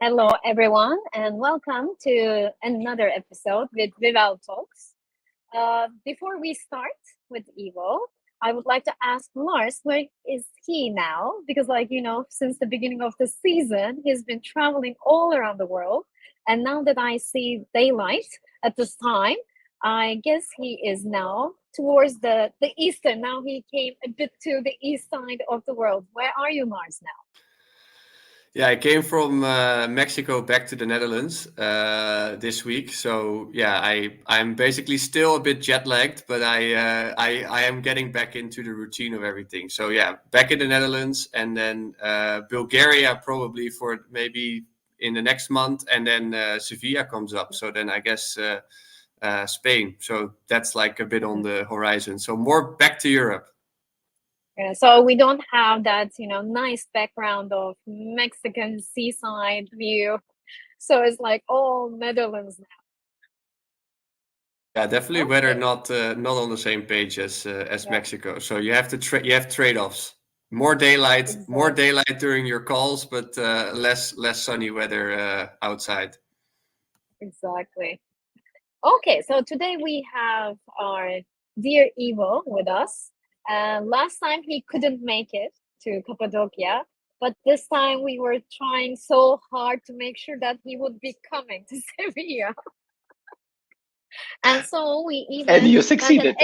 Hello, everyone, and welcome to another episode with Vival Talks. Before we start with Evo, I would like to ask Lars, where is he now? Because, since the beginning of the season, he's been traveling all around the world. And now that I see daylight at this time, I guess he is now towards the eastern. Now he came a bit to the east side of the world. Where are you, Lars, now? Yeah, I came from Mexico back to the Netherlands this week. So yeah, I'm basically still a bit jet lagged, but I am getting back into the routine of everything. So yeah, back in the Netherlands, and then Bulgaria probably for maybe in the next month, and then Sevilla comes up. So then I guess Spain. So that's like a bit on the horizon. So more back to Europe. Yeah, so we don't have that, nice background of Mexican seaside view. So it's like all Netherlands Yeah, definitely. now. Weather Okay. not on the same page as Yeah, Mexico. So you have to you have trade-offs. More exactly. daylight during your calls, but less sunny weather outside. Exactly. Okay, so today we have our dear Ivo with us. Last time he couldn't make it to Cappadocia, but this time we were trying so hard to make sure that he would be coming to Sevilla. And so we And even you went an succeeded.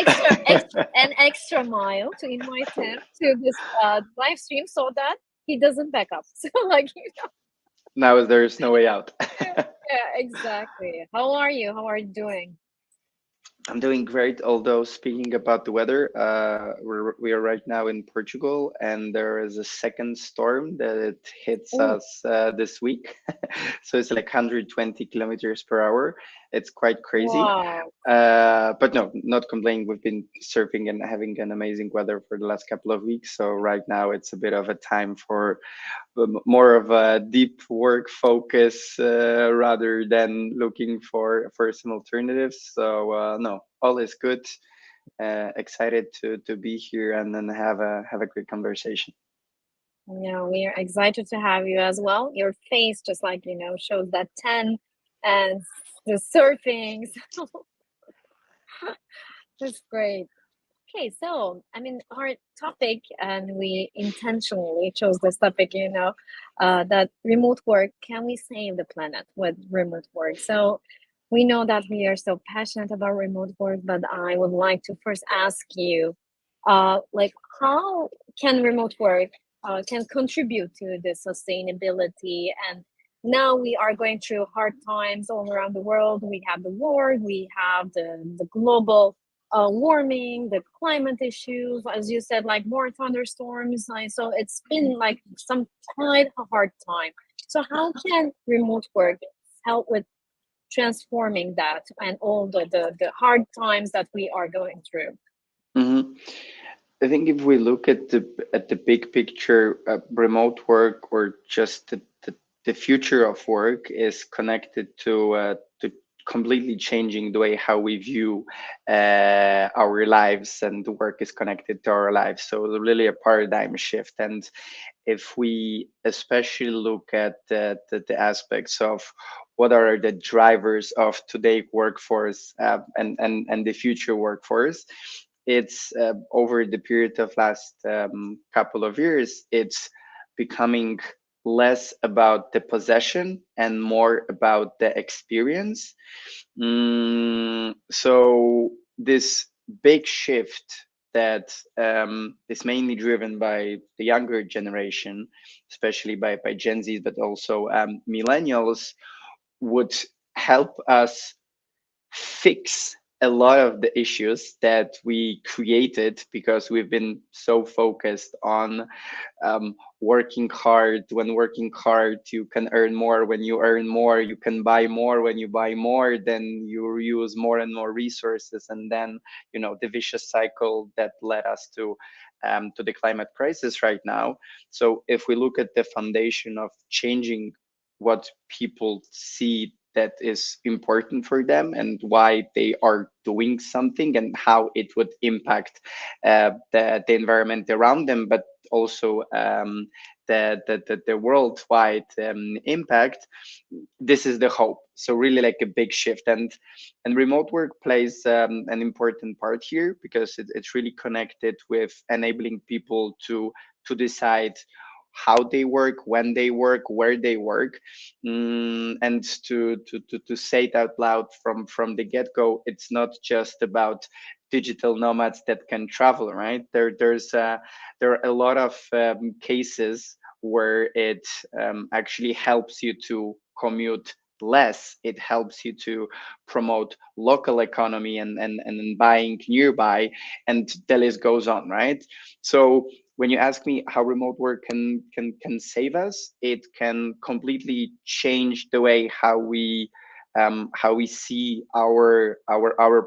extra mile to invite him to this live stream so that he doesn't back up. So Now there's no way out. yeah, exactly. How are you? How are you doing? I'm doing great. Although speaking about the weather, we are right now in Portugal, and there is a second storm that it hits Oh, us this week. So it's like 120 kilometers per hour. It's quite crazy. wow. But no, not complaining. We've been surfing and having an amazing weather for the last couple of weeks. So right now it's a bit of a time for more of a deep work focus rather than looking for some alternatives. So no, all is good. Excited to be here and then have a great conversation. Yeah, we are excited to have you as well. Your face just shows that 10 and the surfing. So that's great. Okay, so our topic, and we intentionally chose this topic, that remote work. Can we save the planet with remote work? So we know that we are so passionate about remote work, but I would like to first ask you, like, how can remote work can contribute to the sustainability? And now we are going through hard times all around the world. We have the war, we have the global warming, the climate issues, as you said, like more thunderstorms. So it's been like some quite a hard time. So how can remote work help with transforming that and all the hard times that we are going through? hmm I think if we look at the big picture, remote work or just the future of work is connected to completely changing the way how we view our lives, and the work is connected to our lives. So it's really a paradigm shift. And if we especially look at the aspects of what are the drivers of today workforce and the future workforce, it's over the period of last couple of years, it's becoming less about the possession and more about the experience. So this big shift that is mainly driven by the younger generation, especially by Gen Zs, but also millennials, would help us fix a lot of the issues that we created because we've been so focused on working hard. When working hard, you can earn more. When you earn more, you can buy more. When you buy more, then you use more and more resources, and then the vicious cycle that led us to the climate crisis right now. So if we look at the foundation of changing what people see that is important for them and why they are doing something and how it would impact the environment around them, but also the worldwide impact, this is the hope. So really like a big shift, and remote work plays an important part here, because it's really connected with enabling people to decide how they work, when they work, where they work, and to say it out loud from the get-go, it's not just about digital nomads that can travel, right? There are a lot of cases where it actually helps you to commute less. It helps you to promote local economy and buying nearby, and the list goes on, right? So when you ask me how remote work can save us, it can completely change the way how we see our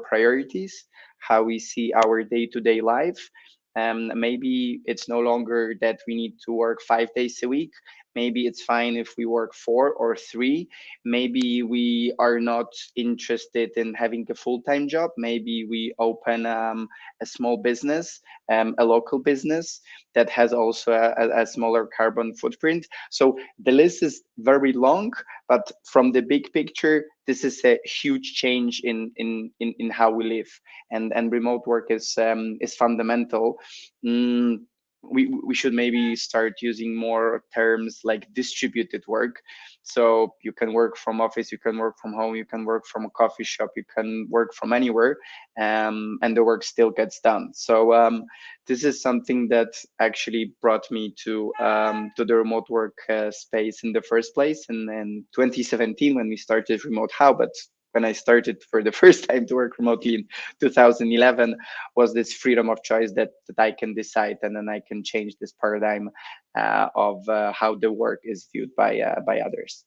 priorities, how we see our day-to-day life. Maybe it's no longer that we need to work 5 days a week. Maybe it's fine if we work 4 or 3. Maybe we are not interested in having a full-time job. Maybe we open a small business, a local business that has also a smaller carbon footprint. So the list is very long, but from the big picture, this is a huge change in how we live, and remote work is fundamental. Mm, we should maybe start using more terms like distributed work. So you can work from office, you can work from home, you can work from a coffee shop, you can work from anywhere, and the work still gets done. So this is something that actually brought me to the remote work space in the first place in 2017 when we started Remote How. But when I started for the first time to work remotely in 2011, was this freedom of choice that I can decide, and then I can change this paradigm of how the work is viewed by others.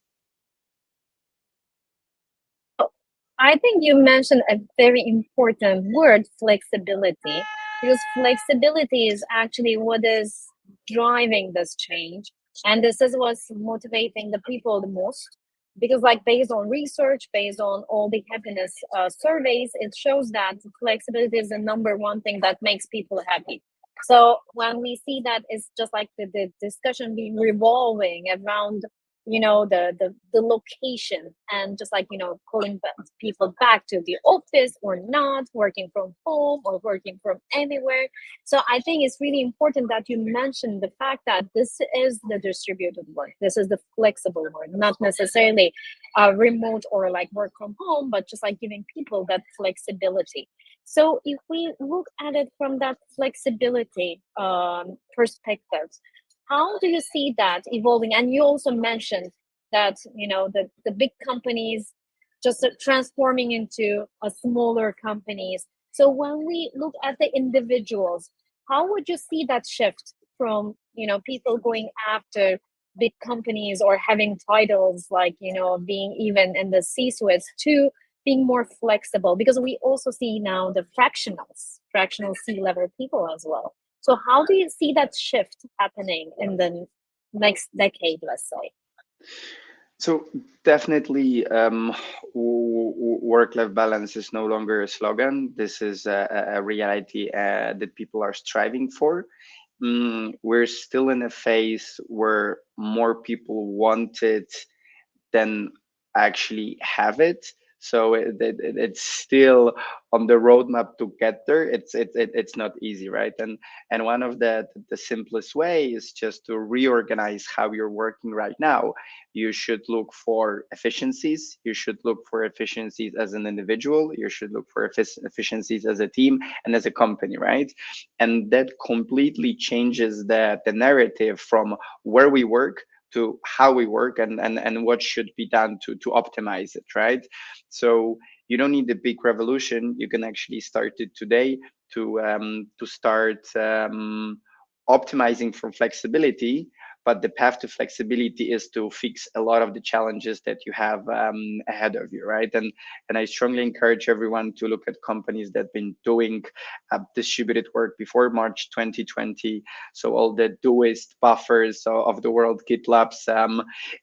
I think you mentioned a very important word, flexibility, because flexibility is actually what is driving this change. And this is what's motivating the people the most. Because, like, based on research, based on all the happiness surveys, it shows that flexibility is the number one thing that makes people happy. So when we see that, it's just like the discussion being revolving around the location, and just like calling people back to the office or not, working from home or working from anywhere. So I think it's really important that you mentioned the fact that this is the distributed work, this is the flexible work, not necessarily remote or like work from home, but just like giving people that flexibility. So if we look at it from that flexibility perspective, how do you see that evolving? And you also mentioned that the big companies just transforming into a smaller companies. So when we look at the individuals, how would you see that shift from people going after big companies or having titles like being even in the C-suites to being more flexible? Because we also see now the fractional C-level people as well. So how do you see that shift happening in the next decade, let's say? So definitely, work-life balance is no longer a slogan. This is a reality that people are striving for. We're still in a phase where more people want it than actually have it. So it's still on the roadmap to get there. It's not easy, right? And one of the simplest way is just to reorganize how you're working right now. You should look for efficiencies. You should look for efficiencies as an individual. You should look for efficiencies as a team and as a company, right? And that completely changes the narrative from where we work to how we work and what should be done to optimize it, right? So you don't need a big revolution. You can actually start it today to start optimizing for flexibility. But the path to flexibility is to fix a lot of the challenges that you have ahead of you, right? And I strongly encourage everyone to look at companies that have been doing distributed work before March 2020. So all the Doist, Buffers of the world, GitLabs.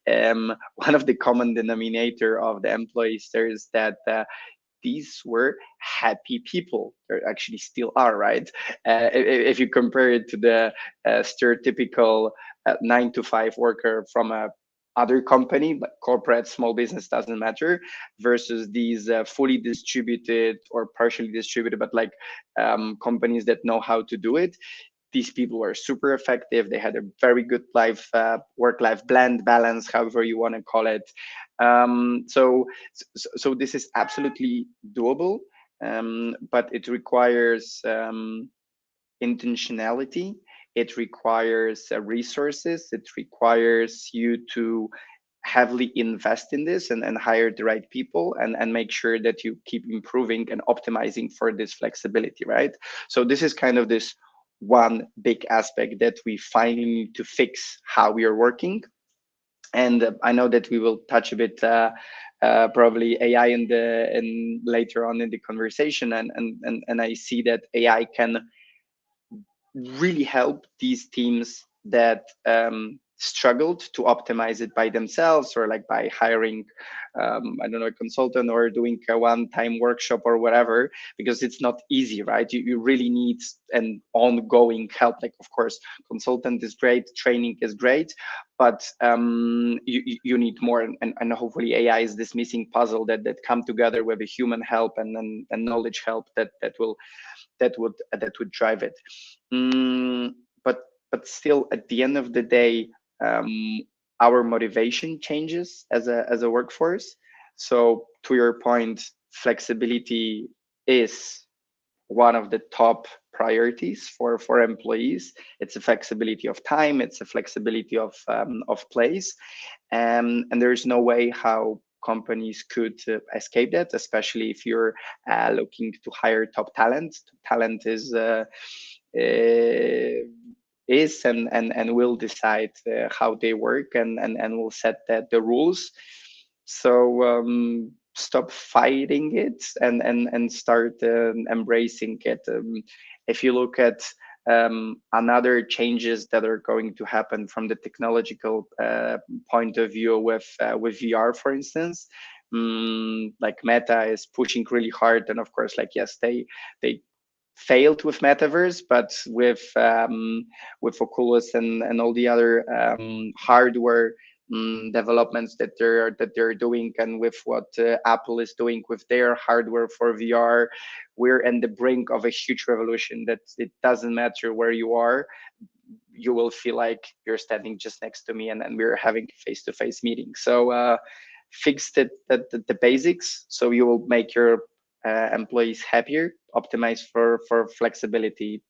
One of the common denominator of the employees there is that these were happy people. They actually still are, right? If you compare it to the stereotypical 9 to 5 worker from a other company, but corporate, small business, doesn't matter, versus these fully distributed or partially distributed, but like companies that know how to do it. These people were super effective. They had a very good life, work-life blend, balance, however you want to call it. So this is absolutely doable, but it requires intentionality. It requires resources. It requires you to heavily invest in this and hire the right people and make sure that you keep improving and optimizing for this flexibility, right? So this is kind of this one big aspect that we finally need to fix how we are working. And I know that we will touch a bit probably AI in later on in the conversation, and I see that AI can really help these teams that struggled to optimize it by themselves, or like by hiring I don't know, a consultant, or doing a one-time workshop or whatever, because it's not easy, right? You really need an ongoing help. Like, of course, consultant is great, training is great, but you need more, and hopefully AI is this missing puzzle that come together with a human help and knowledge help that would drive it. But still, at the end of the day, our motivation changes as a workforce. So to your point, flexibility is one of the top priorities for employees. It's a flexibility of time, it's a flexibility of place, and there is no way how companies could escape that, especially if you're looking to hire top talent. Talent is and will decide how they work and will set the rules. So stop fighting it and start embracing it. If you look at another changes that are going to happen from the technological point of view with VR, for instance, like Meta is pushing really hard, and of course, like, yes, they failed with metaverse, but with Oculus and all the other hardware developments that they're doing, and with what Apple is doing with their hardware for VR, we're in the brink of a huge revolution that it doesn't matter where you are, you will feel like you're standing just next to me, and we're having face-to-face meetings. So fix the basics, so you will make your employees happier. Optimize for flexibility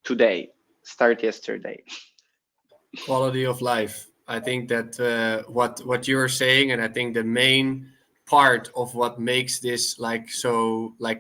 today. Start yesterday. Quality of life. I think that what you're saying, and I think the main part of what makes this like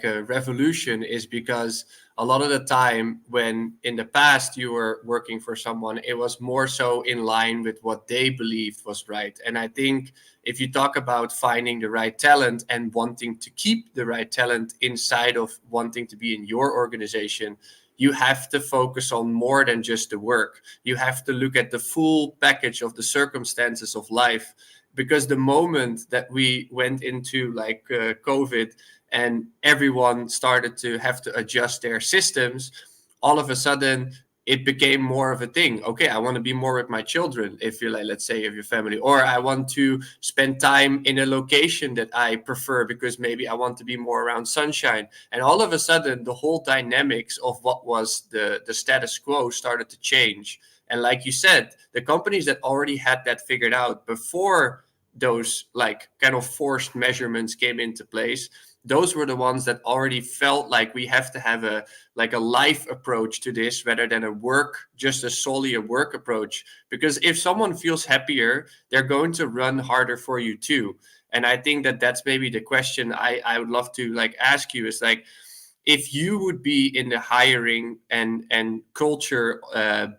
a revolution is because a lot of the time when in the past you were working for someone, it was more so in line with what they believed was right. And I think if you talk about finding the right talent and wanting to keep the right talent inside of wanting to be in your organization, you have to focus on more than just the work. You have to look at the full package of the circumstances of life, because the moment that we went into like COVID and everyone started to have to adjust their systems, all of a sudden it became more of a thing. Okay, I want to be more with my children, if you're like, let's say, if your family, or I want to spend time in a location that I prefer because maybe I want to be more around sunshine. And all of a sudden, the whole dynamics of what was the status quo started to change. And like you said, the companies that already had that figured out before those like kind of forced measurements came into place, those were the ones that already felt like we have to have a life approach to this rather than solely a work approach. Because if someone feels happier, they're going to run harder for you too. And I think that that's maybe the question I would love to like ask you is like, if you would be in the hiring and culture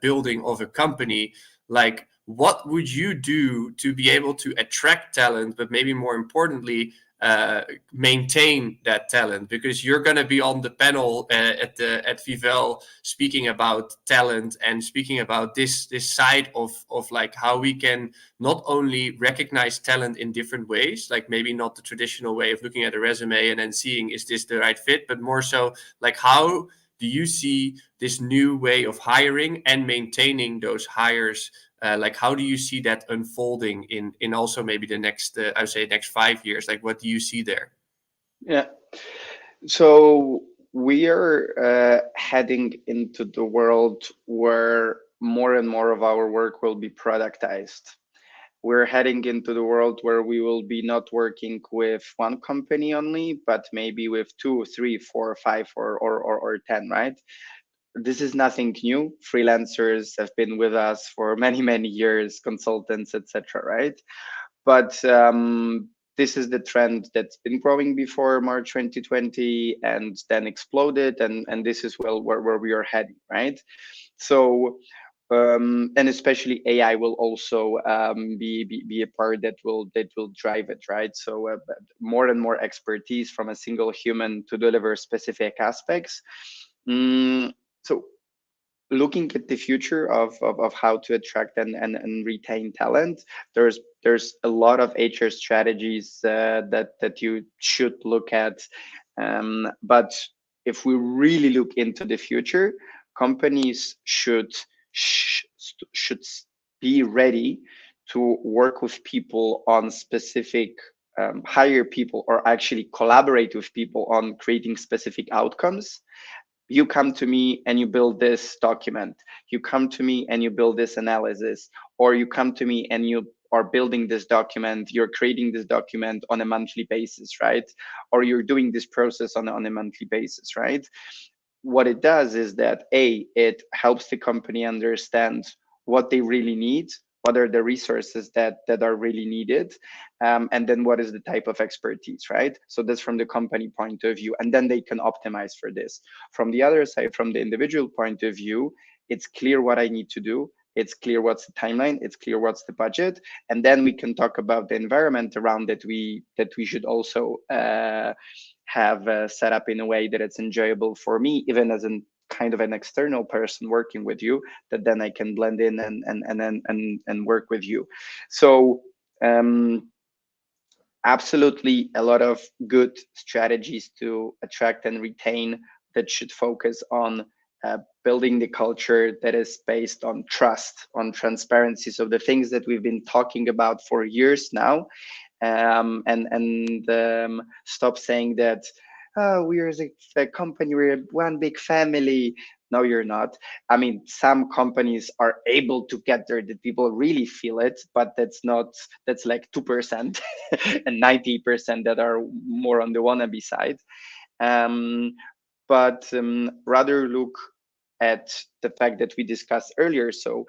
building of a company, like what would you do to be able to attract talent, but maybe more importantly, maintain that talent? Because you're going to be on the panel at Vivel speaking about talent and speaking about this side of like how we can not only recognize talent in different ways, like maybe not the traditional way of looking at a resume and then seeing is this the right fit, but more so like how do you see this new way of hiring and maintaining those hires? Like, how do you see that unfolding in also maybe the next, I would say, next 5 years? Like, what do you see there? Yeah. So we are heading into the world where more and more of our work will be productized. We're heading into the world where we will be not working with one company only, but maybe with 2, 3, 4, 5, or 10, right? This is nothing new. Freelancers have been with us for many years, consultants, etc., right? But this is the trend that's been growing before March 2020 and then exploded, and this is where we are heading, right? So and especially AI will also be a part that will drive it, right? So more and more expertise from a single human to deliver specific aspects. So looking at the future of how to attract and retain talent, there's a lot of HR strategies that you should look at. But if we really look into the future, companies should be ready to work with people on specific hire people or actually collaborate with people on creating specific outcomes. You come to me and you build this document. You come to me and you build this analysis, or you come to me and you are building this document, you're creating this document on a monthly basis, right? Or you're doing this process on a monthly basis, right? What it does is that it helps the company understand what they really need, what are the resources that are really needed, and then what is the type of expertise, right? So that's from the company point of view, and then they can optimize for this. From the other side, from the individual point of view, it's clear what I need to do. It's clear what's the timeline. It's clear what's the budget, and then we can talk about the environment around that we should also have set up in a way that it's enjoyable for me, even as an kind of an external person working with you, that then I can blend in and work with you. So absolutely a lot of good strategies to attract and retain that should focus on building the culture that is based on trust, on transparency. So the things that we've been talking about for years now, and stop saying that we're a company, we're one big family. No, you're not. I mean, some companies are able to get there that people really feel it, but that's like 2% and 90% that are more on the wannabe side. But rather look at the fact that we discussed earlier. So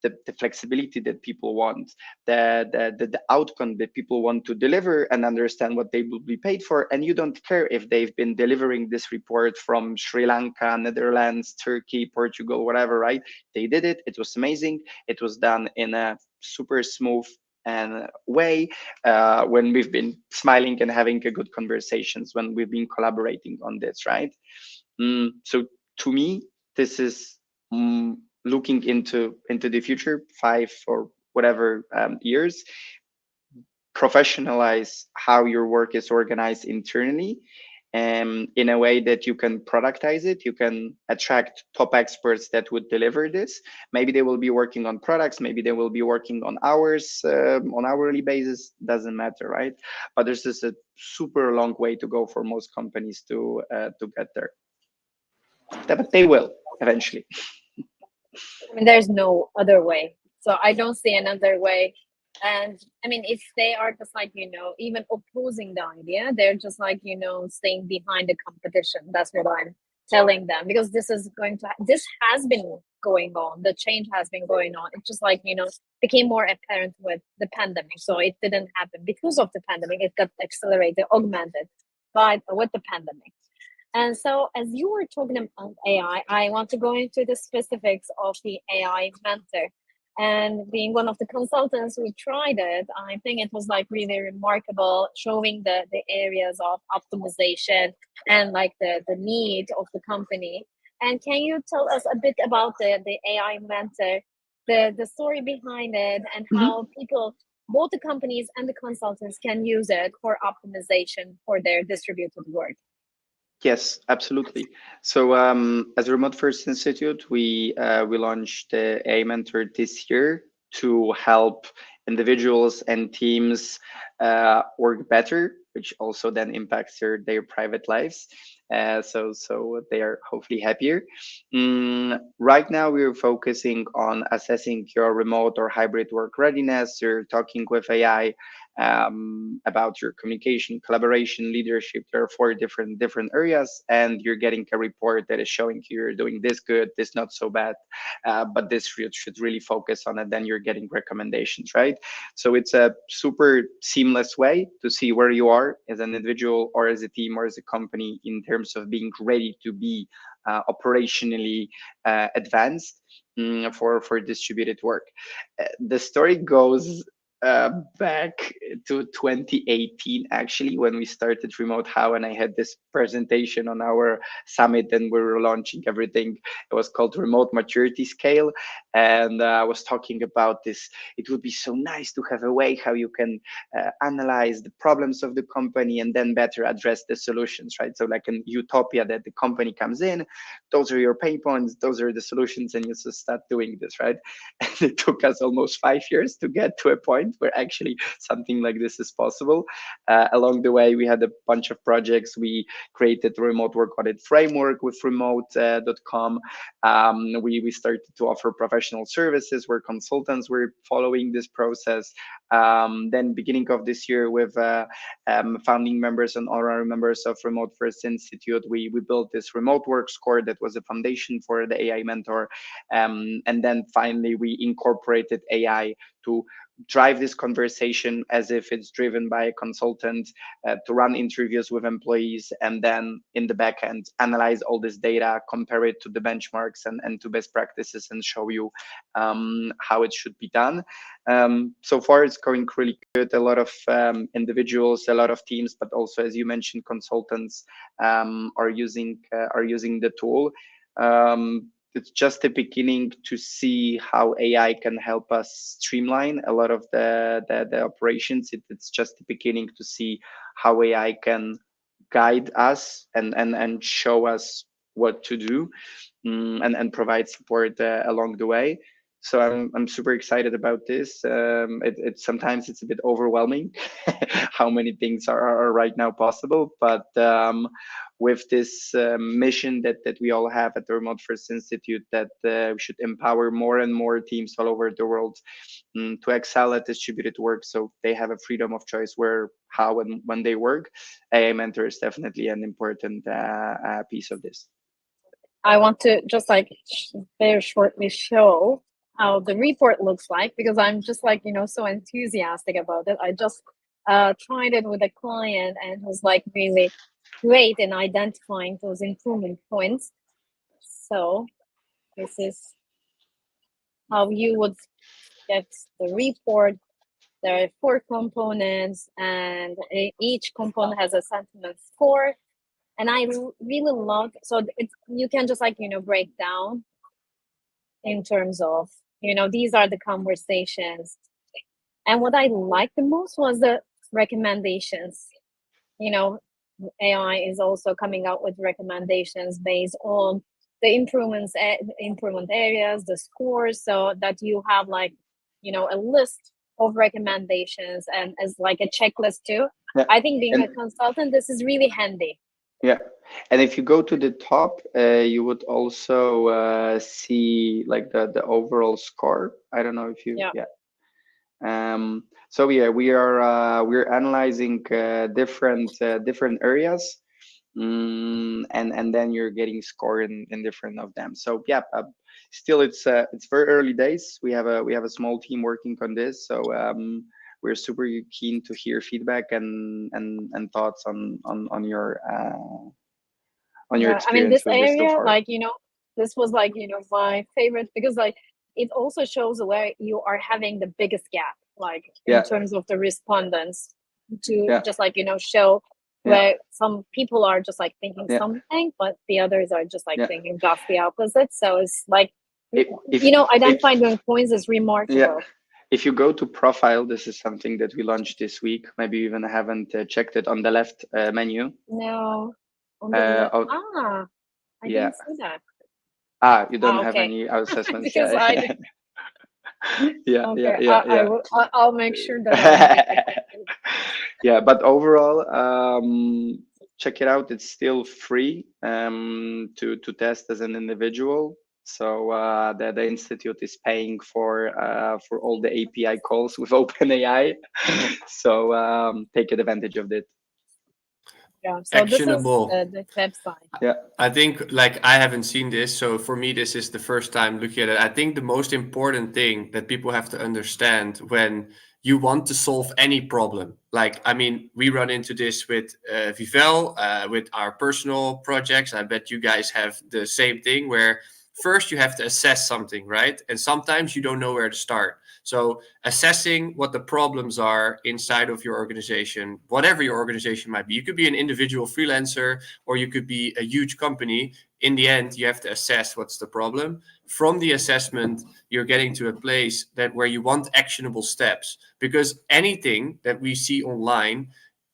the flexibility that people want, the outcome that people want to deliver, and understand what they will be paid for. And you don't care if they've been delivering this report from Sri Lanka, Netherlands, Turkey, Portugal, whatever, right? They did it. It was amazing. It was done in a super smooth and way when we've been smiling and having a good conversations, when we've been collaborating on this, right? So to me, this is looking into the future, 5 or whatever years. Professionalize how your work is organized internally, in a way that you can productize it. You can attract top experts that would deliver this. Maybe they will be working on products, maybe they will be working on hours, on hourly basis, doesn't matter, right? But there's just a super long way to go for most companies to get there. But they will eventually. I mean, there's no other way. So I don't see another way. And I mean, if they are just like, even opposing the idea, they're just like, staying behind the competition. That's what I'm telling them, because this has been going on. The change has been going on. It's just like, became more apparent with the pandemic. So it didn't happen because of the pandemic. It got accelerated, augmented with the pandemic. And so as you were talking about AI, I want to go into the specifics of the AI mentor. And being one of the consultants who tried it, I think it was like really remarkable, showing the areas of optimization and like the need of the company. And can you tell us a bit about the AI mentor, the story behind it, and how people, both the companies and the consultants, can use it for optimization for their distributed work? Yes, absolutely. So, as a Remote First Institute, we launched the AI Mentor this year to help individuals and teams work better, which also then impacts their private lives. So they are hopefully happier. Right now, we're focusing on assessing your remote or hybrid work readiness. You're talking with AI about your communication, collaboration, leadership. There are four different areas, and you're getting a report that is showing you you're doing this good, this not so bad, but this should really focus on it. Then you're getting recommendations, right? So it's a super seamless way to see where you are as an individual or as a team or as a company in terms of being ready to be operationally advanced for distributed work. The story goes back to 2018, actually, when we started Remote How, and I had this presentation on our summit, and we were launching everything. It was called Remote Maturity Scale, and I was talking about this. It would be so nice to have a way how you can analyze the problems of the company and then better address the solutions, right? So like an utopia that the company comes in, those are your pain points, those are the solutions, and you just start doing this, right? And it took us almost 5 years to get to a point where actually something like this is possible. Along the way, we had a bunch of projects. We created the remote work audit framework with remote.com. We started to offer professional services where consultants were following this process. Then beginning of this year with founding members and honorary members of Remote First Institute, we built this remote work score that was a foundation for the AI mentor. And then finally, we incorporated AI to drive this conversation as if it's driven by a consultant, to run interviews with employees, and then in the back end analyze all this data, compare it to the benchmarks and to best practices, and show you how it should be done. So far it's going really good. A lot of individuals, a lot of teams, but also, as you mentioned, consultants are using the tool. It's just the beginning to see how AI can help us streamline a lot of the operations. It's just the beginning to see how AI can guide us and show us what to do, and provide support along the way. So I'm super excited about this. It sometimes it's a bit overwhelming how many things are right now possible, but with this mission that we all have at the Remote First Institute, that we should empower more and more teams all over the world to excel at distributed work, so they have a freedom of choice where, how, and when they work. AI Mentor is definitely an important piece of this. I want to just like very shortly show how the report looks like, because I'm just like, so enthusiastic about it. I just tried it with a client and was like really great in identifying those improvement points. So this is how you would get the report. There are 4 components, and each component has a sentiment score. And I really love, so you can just like, break down in terms of, these are the conversations. And what I liked the most was the recommendations. AI is also coming out with recommendations based on the improvement areas, the scores, so that you have like, a list of recommendations and as like a checklist too. Yeah. I think being a consultant, this is really handy. Yeah, and if you go to the top, you would also see like the overall score. I don't know if you, so yeah, we're analyzing different areas, and then you're getting score in different of them. So yeah, still it's very early days. We have a small team working on this, so we're super keen to hear feedback and thoughts on your experience. I mean, this with area, this so far. like, this was like, my favorite, because like it also shows where you are having the biggest gap, like Yeah. in terms of the respondents, to Yeah. just like show Yeah. where some people are just like thinking Yeah. something, but the others are just like Yeah. thinking just the opposite. So it's like If identifying doing points is remarkable. yeah, if you go to profile, this is something that we launched this week. Maybe you even haven't checked it on the left menu. No, on the left. Oh, I yeah. didn't see that. You don't have okay. any assessments. Because Yeah. I did. Yeah, Okay, yeah, yeah, I yeah. will. I'll make sure that I Yeah, but overall, check it out. It's still free to test as an individual. So the institute is paying for all the API calls with OpenAI. So take advantage of it. Yeah. So Actionable. this is the website. Yeah. I think like I haven't seen this, so for me this is the first time looking at it. I think the most important thing that people have to understand when you want to solve any problem, like I mean, we run into this with Vivel, with our personal projects. I bet you guys have the same thing, where first you have to assess something, right? And sometimes you don't know where to start. So assessing what the problems are inside of your organization, whatever your organization might be, you could be an individual freelancer or you could be a huge company. In the end, you have to assess what's the problem. From the assessment, you're getting to a place that where you want actionable steps, because anything that we see online,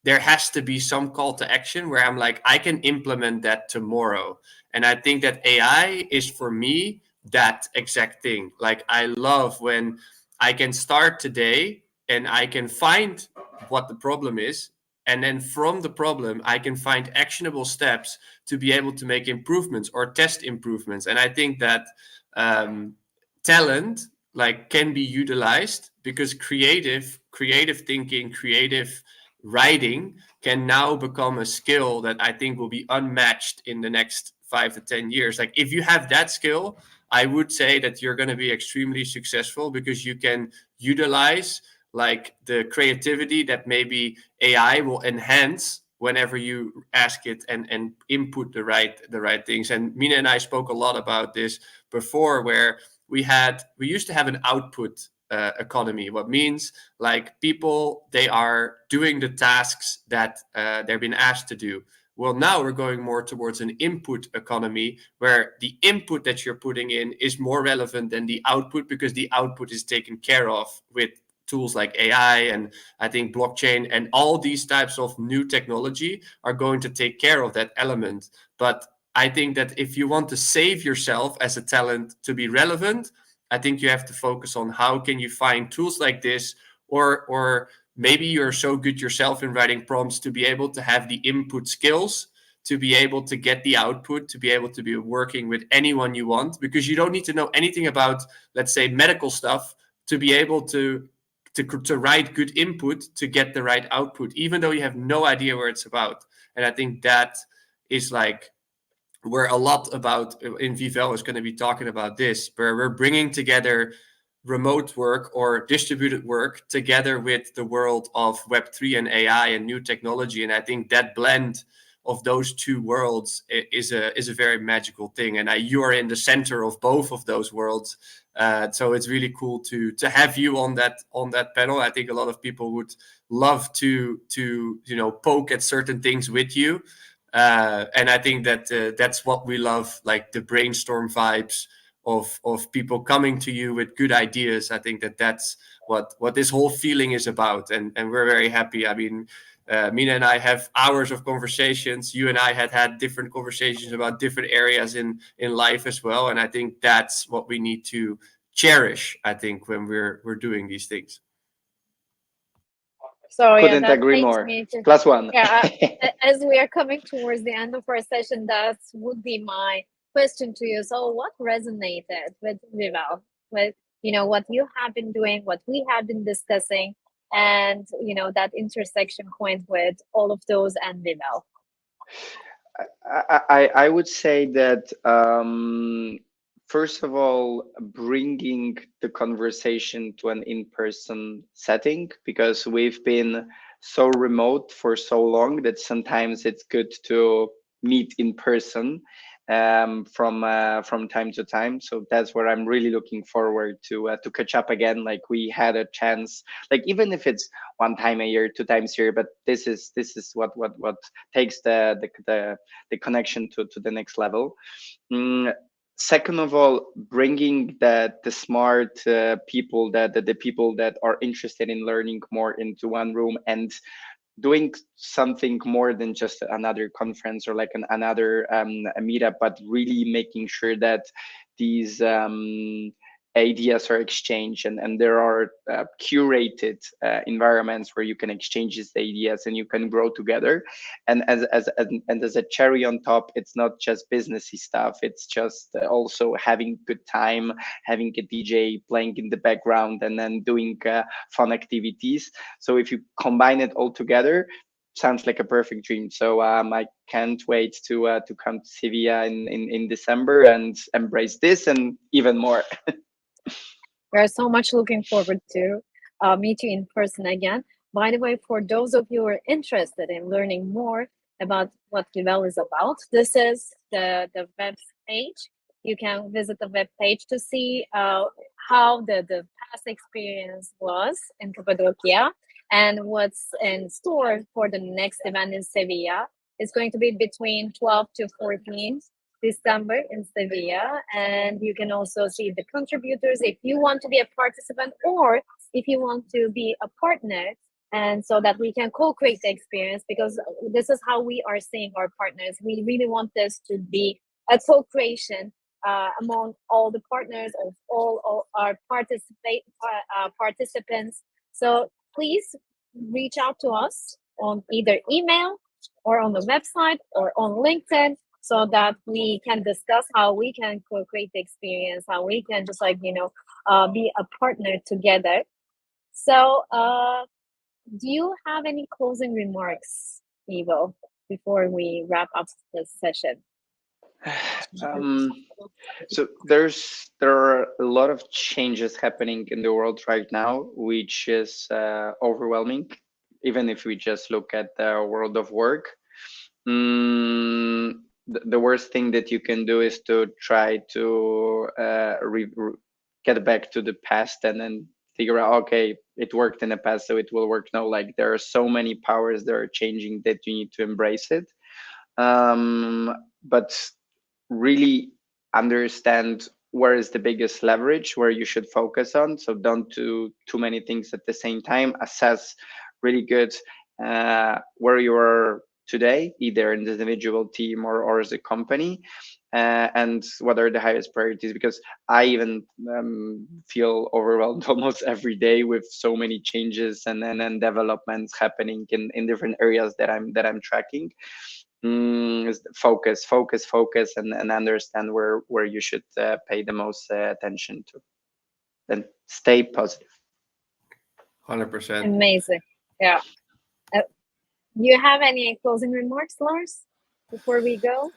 there has to be some call to action where I'm like, I can implement that tomorrow. And I think that AI is for me that exact thing. Like I love when I can start today and I can find what the problem is. And then from the problem, I can find actionable steps to be able to make improvements or test improvements. And I think that talent like can be utilized, because creative thinking, creative writing can now become a skill that I think will be unmatched in the next 5 to 10 years. Like if you have that skill, I would say that you're going to be extremely successful, because you can utilize like the creativity that maybe AI will enhance whenever you ask it and input the right things. And Mina and I spoke a lot about this before, where we used to have an output economy. What means like people, they are doing the tasks that they're being asked to do. Well, now we're going more towards an input economy, where the input that you're putting in is more relevant than the output, because the output is taken care of with tools like AI. And I think blockchain and all these types of new technology are going to take care of that element. But I think that if you want to save yourself as a talent to be relevant, I think you have to focus on how can you find tools like this, or maybe you're so good yourself in writing prompts to be able to have the input skills, to be able to get the output, to be able to be working with anyone you want, because you don't need to know anything about, let's say, medical stuff to be able to write good input to get the right output, even though you have no idea where it's about. And I think that is like where a lot about in Vivel is going to be talking about this, where we're bringing together remote work or distributed work together with the world of Web3 and AI and new technology. And I think that blend of those two worlds is a very magical thing. And you are in the center of both of those worlds. So it's really cool to have you on that panel. I think a lot of people would love to poke at certain things with you. And I think that that's what we love, like the brainstorm vibes of people coming to you with good ideas. I think that's what this whole feeling is about, and we're very happy. I mean, Mina and I have hours of conversations. You and I had different conversations about different areas in life as well, and I think that's what we need to cherish, I think, when we're doing these things. So Couldn't that agree takes more. me to, +1. yeah. As we are coming towards the end of our session, that would be my question to you. So what resonated with Vivel, with what you have been doing, what we have been discussing, and that intersection point with all of those and Vivel? I would say that first of all, bringing the conversation to an in-person setting, because we've been so remote for so long that sometimes it's good to meet in person from time to time. So that's where I'm really looking forward to catch up again. Like we had a chance, like even if it's one time a year, 2 times a year, but this is what takes the connection to the next level. Second of all, bringing the smart people, that the people that are interested in learning more into one room, and doing something more than just another conference or like another a meetup, but really making sure that these ideas are exchanged, and there are curated environments where you can exchange these ideas and you can grow together. And as a cherry on top, it's not just businessy stuff. It's just also having good time, having a DJ playing in the background, and then doing fun activities. So if you combine it all together, sounds like a perfect dream. So I can't wait to come to Sevilla in December and embrace this and even more. We are so much looking forward to meet you in person again. By the way, for those of you who are interested in learning more about what Givel is about, this is the web page. You can visit the web page to see how the past experience was in Cappadocia and what's in store for the next event in Sevilla. It's going to be between 12 to 14 December in Sevilla, and you can also see the contributors if you want to be a participant or if you want to be a partner, and so that we can co-create the experience, because this is how we are seeing our partners. We really want this to be a co-creation among all the partners of all our participants. So please reach out to us on either email or on the website or on LinkedIn, so that we can discuss how we can co-create the experience, how we can just be a partner together. So do you have any closing remarks, Ivo, before we wrap up this session? So there are a lot of changes happening in the world right now, which is overwhelming, even if we just look at the world of work. The worst thing that you can do is to try to get back to the past and then figure out, okay, it worked in the past, so it will work now. Like there are so many powers that are changing that you need to embrace it. But really understand where is the biggest leverage, where you should focus on. So don't do too many things at the same time. Assess really good where you are today, either in the individual team or as a company, and what are the highest priorities, because I even feel overwhelmed almost every day with so many changes and developments happening in different areas that I'm tracking. Focus and understand where you should pay the most attention to, then stay positive. 100%. Amazing. Yeah. Do you have any closing remarks, Lars, before we go?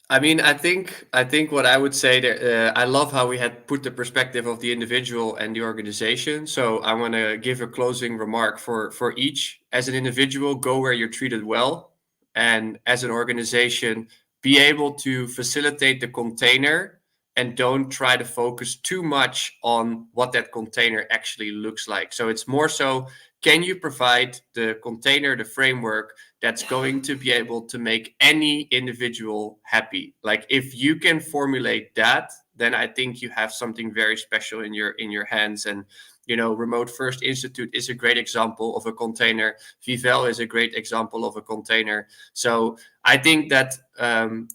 I mean, I think what I would say there, I love how we had put the perspective of the individual and the organization. So I want to give a closing remark for each. As an individual, go where you're treated well, and as an organization, be able to facilitate the container and don't try to focus too much on what that container actually looks like. So it's more so, can you provide the container, the framework that's going to be able to make any individual happy? Like if you can formulate that, then I think you have something very special in your hands. And Remote First Institute is a great example of a container. Vivel is a great example of a container. So I think that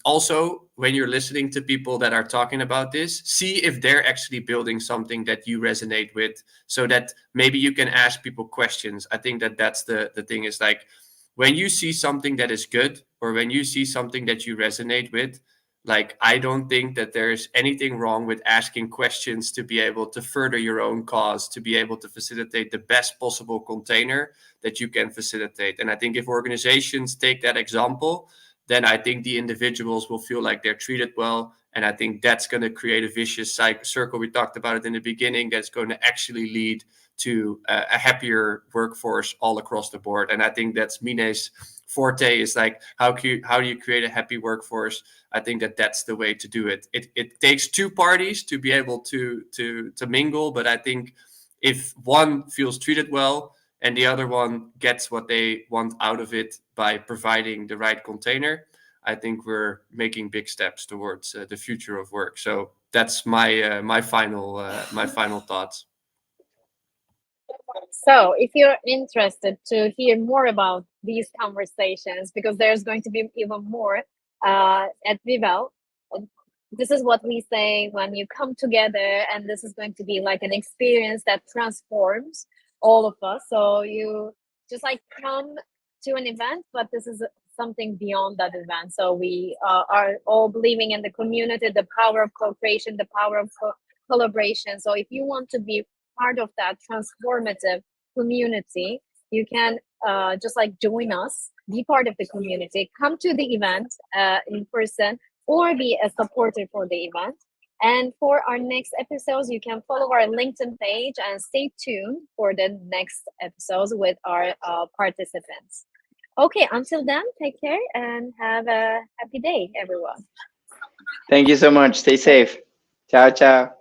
also when you're listening to people that are talking about this, see if they're actually building something that you resonate with, so that maybe you can ask people questions. I think that that's the thing, is like, when you see something that is good, or when you see something that you resonate with, like, I don't think that there's anything wrong with asking questions to be able to further your own cause, to be able to facilitate the best possible container that you can facilitate. And I think if organizations take that example, then I think the individuals will feel like they're treated well, And I think that's going to create a vicious circle. We talked about it in the beginning. That's going to actually lead to a happier workforce all across the board. And I think that's Mine's forte, is like, how do you create a happy workforce? I think that's the way to do it. It takes two parties to be able to mingle, but I think if one feels treated well and the other one gets what they want out of it by providing the right container, I think we're making big steps towards the future of work. So that's my final thoughts. So if you're interested to hear more about these conversations, because there's going to be even more at Vivel, this is what we say when you come together, and this is going to be like an experience that transforms all of us. So you just like come to an event, but this is something beyond that event. So we are all believing in the community, the power of co-creation, the power of collaboration. So if you want to be part of that transformative community, you can just like join us, be part of the community, come to the event in person, or be a supporter for the event. And for our next episodes, you can follow our LinkedIn page and stay tuned for the next episodes with our participants. Okay, until then, take care and have a happy day, everyone. Thank you so much. Stay safe. Ciao, ciao.